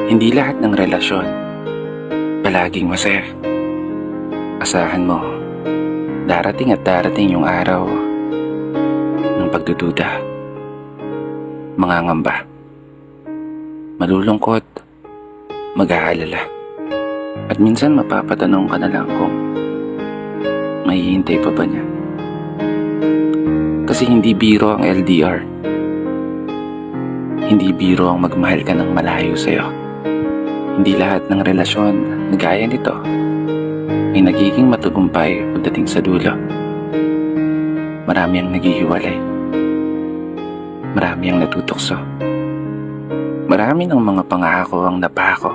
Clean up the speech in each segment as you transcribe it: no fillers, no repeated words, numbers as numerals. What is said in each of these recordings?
Hindi lahat ng relasyon palaging masaya. Asahan mo, darating at darating yung araw ng pagdududa, mangangamba, malulungkot, mag-aalala. At minsan mapapatanong ka na lang kung mahihintay pa ba niya. Kasi hindi biro ang LDR. Hindi biro ang magmahal ka ng malayo sa'yo. Hindi lahat ng relasyon na gaya nito ay nagiging matagumpay pagdating sa dulo. Marami ang naghihiwalay. Marami ang natutukso. Marami ng mga pangako ang napako.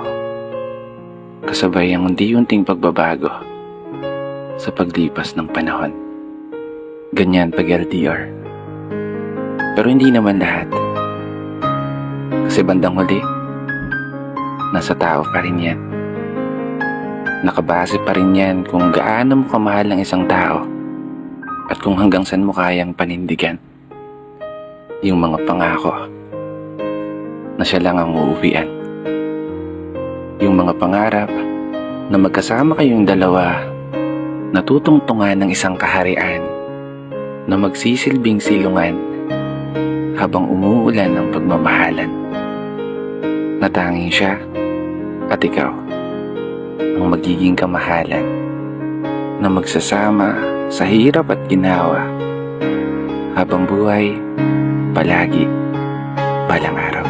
Kasabay ang unti-unting pagbabago sa paglipas ng panahon. Ganyan pag LDR. Pero hindi naman lahat. Kasi bandang huli, nasa tao pa rin yan. Nakabase pa rin yan kung gaano mo kamahal ang isang tao at kung hanggang saan mo kayang panindigan yung mga pangako na siya lang ang uuwian. Yung mga pangarap na magkasama kayong dalawa na tutungtungan ng isang kaharian na magsisilbing silungan habang umuulan ng pagmamahalan. Na tanging siya at ikaw ang magiging kamahalan na magsasama sa hirap at ginawa habang buhay palagi balang araw.